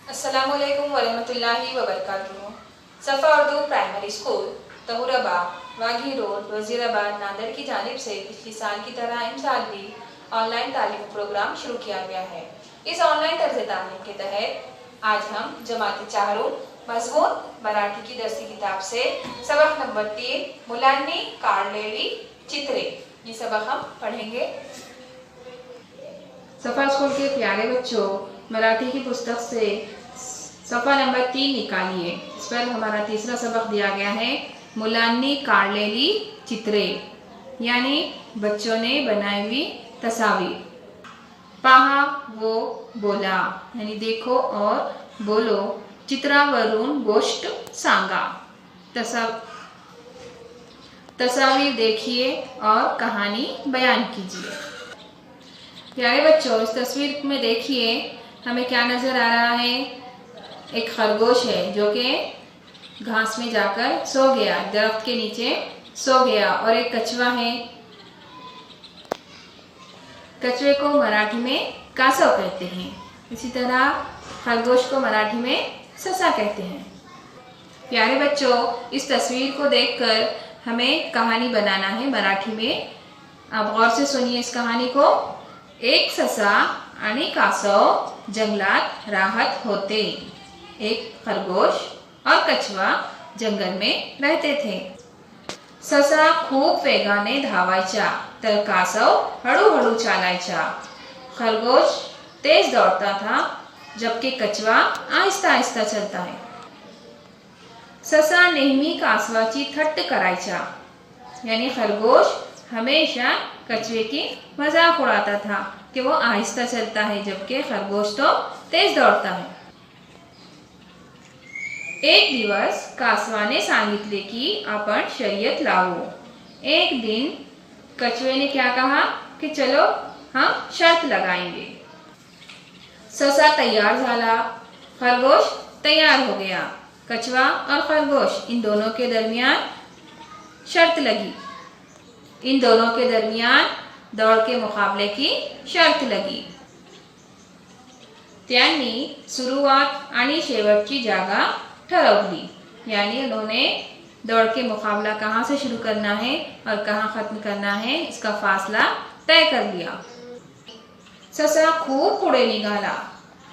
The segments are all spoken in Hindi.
अस्सलामुअलैकुम वरहमतुल्लाहि वबरकातुहू। Safa Urdu primary school Tahurabad, Waghi road, Wazirabad, Nanded की जानिब से पिछली साल की तरह इस साल भी ऑनलाइन तालीम प्रोग्राम शुरू किया गया है। इस ऑनलाइन तर्ज तालीम के तहत आज हम जमात चाहरुम मजमून मराठी की दरसी किताब से सबक नंबर 3 मुलांनी काढलेली चित्रे, ये सबक हम पढ़ेंगे। सफ़ा स्कूल के प्यारे बच्चों, मराठी की पुस्तक से सफ़ा नंबर 3 निकालिए। इस पर हमारा तीसरा सबक दिया गया है मुलांनी काढलेली चित्रे, यानी बच्चों ने बनाई हुई तस्वीर। पहा वो बोला, यानी देखो और बोलो। चित्रावरून गोष्ट सांगा, तस्वीर देखिए और कहानी बयान कीजिए। प्यारे बच्चों, इस तस्वीर में देखिए हमें क्या नजर आ रहा है। एक खरगोश है जो कि घास में जाकर सो गया, दरख्त के नीचे सो गया। और एक कछुआ है, कछुए को मराठी में कासव कहते हैं। इसी तरह खरगोश को मराठी में ससा कहते हैं। प्यारे बच्चों, इस तस्वीर को देखकर हमें कहानी बनाना है मराठी में। आप गौर से सुनिए इस कहानी को। एक ससा आणि कासव जंगलात राहत होते। एक खरगोश और कछुआ जंगल में रहते थे। ससा खूप वेगाने धावायचा तर कासव हळूहळू चालायचा। खरगोश तेज दौड़ता था जबकि कछुआ आहिस्ता आहिस्ता चलता है। ससा नेहमी कासवाची थट्ट करायचा, यानी खरगोश हमेशा कछुए की मजाक उड़ाता था कि वो आहिस्ता चलता है जबकि खरगोश तो तेज दौड़ता है। एक दिवस कासवाने सांगितले की आपण शर्यत लावू। एक दिन कछुए ने क्या कहा कि चलो हम शर्त लगाएंगे। ससा तैयार झाला, खरगोश तैयार हो गया। कछुआ और खरगोश इन दोनों के दरमियान शर्त लगी। इन दोनों के दरमियान दौड़ के मुकाबले की शर्त लगी। त्यांनी सुरुवात आणि शेवटची जागा ठरवली, यानी उन्होंने दौड़ के मुकाबला कहाँ से शुरू करना है और कहाँ खत्म करना है इसका फासला तय कर लिया। ससा खूब पुढे निघाला,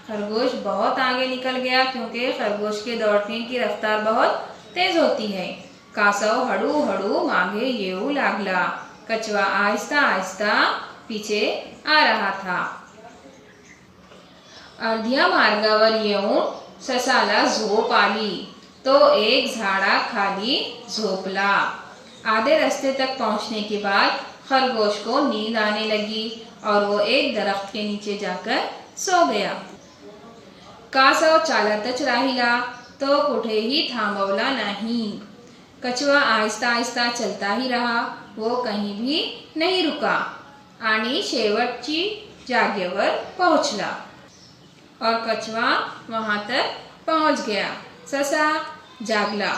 खरगोश बहुत आगे निकल गया क्योंकि खरगोश के दौड़ने की रफ्तार बहुत तेज होती है। कासव हळूहळू मागे येऊ लागला, कछुआ आहिस्ता आहिस्ता पीछे आ रहा था। अर्ध्या मार्गावर येऊन ससाला झोप आली, तो एक झाडाखाली झोपला। आधे रास्ते तक पहुंचने के बाद खरगोश को नींद आने लगी और वो एक दरख्त के नीचे जाकर सो गया। कासव चालतच राहिला, तो कुठेही थांबवला नाही। कछुआ आहिस्ता आहिस्ता चलता ही रहा, वो कहीं भी नहीं रुका आणि शेवटची जागेवर पहुंचला और कछुआ वहां तक पहुंच गया। ससा जागला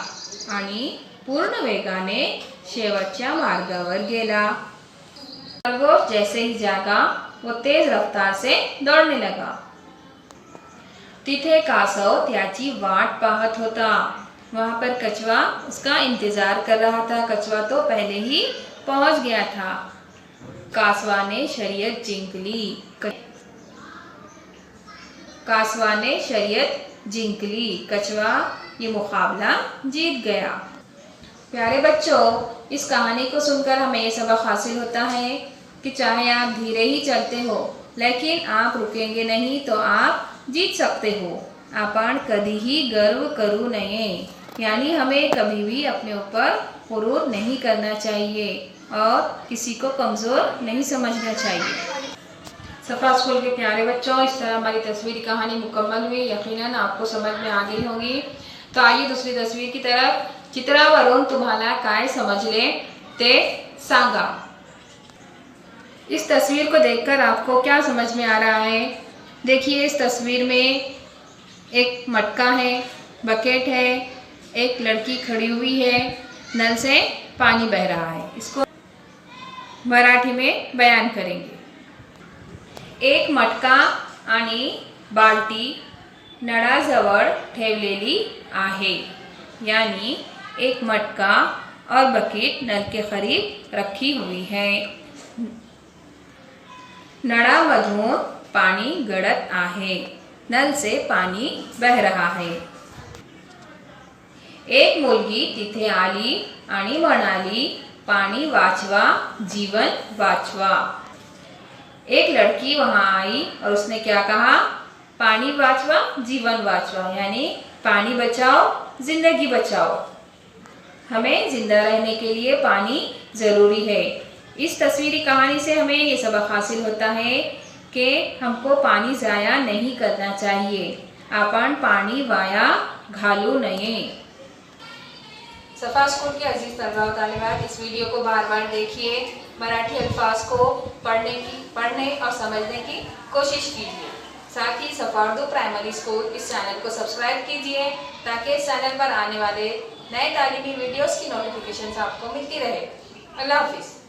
आणि पूर्ण वेगाने शेवटच्या मार्गावर गेला। खरगोश जैसे ही जागा वो तेज रफ्तार से दौड़ने लगा। तिथे कासव त्याची वाट पाहत होता। वहां पर कछुआ उसका इंतजार कर रहा था। कछुआ तो पहले ही पहुंच गया था। कासवा ने शर्यत जीत ली। कासवा ने शर्यत जीत ली, कछुआ ये मुकाबला जीत गया। प्यारे बच्चों, इस कहानी को सुनकर हमें ये सबक हासिल होता है कि चाहे आप धीरे ही चलते हो लेकिन आप रुकेंगे नहीं तो आप जीत सकते हो। आपण कधीही गर्व करू नये, यानी हमें कभी भी अपने ऊपर गुरूर नहीं करना चाहिए और किसी को कमज़ोर नहीं समझना चाहिए। सफ़ा स्कूल के प्यारे बच्चों, इस तरह हमारी तस्वीरी कहानी मुकम्मल हुई। यकीनन आपको समझ में आ गई होगी। तो आइए दूसरी तस्वीर की तरफ। चित्रावरून तुम्हाला काय समजले ते सांगा। इस तस्वीर को देखकर आपको क्या समझ में आ रहा है? देखिए, इस तस्वीर में एक मटका है, बकेट है, एक लड़की खड़ी हुई है, नल से पानी बह रहा है। इसको मराठी में बयान करेंगे। एक मटका आणि बाल्टी नळाजवळ ठेवलेली आहे, यानी एक मटका और बकेट नल के करीब रखी हुई है। नळामधून पाणी गळत आहे, नल से पाणी बह रहा है। एक मुलगी तिथे आली आणि म्हणाली, पाणी वाचवा, जीवन वाचवा। एक लड़की वहां आई और उसने क्या कहा, पानी वाचवा, जीवन वाचवा, यानी पानी बचाओ, जिंदगी बचाओ। हमें जिंदा रहने के लिए पानी जरूरी है। इस तस्वीरी कहानी से हमें ये सबक हासिल होता है कि हमको पानी ज़ाया नहीं करना चाहिए। आपण पानी वाया घालू नये। सफ़ा स्कूल के अजीज तलबा व तालिबात, इस वीडियो को बार बार देखिए, मराठी अल्फाज को पढ़ने और समझने की कोशिश कीजिए। साथ ही सफ़ा उर्दू प्राइमरी स्कूल इस चैनल को सब्सक्राइब कीजिए ताकि इस चैनल पर आने वाले नए तालीमी वीडियोस की नोटिफिकेशन आपको मिलती रहे। अल्लाह हाफिज़।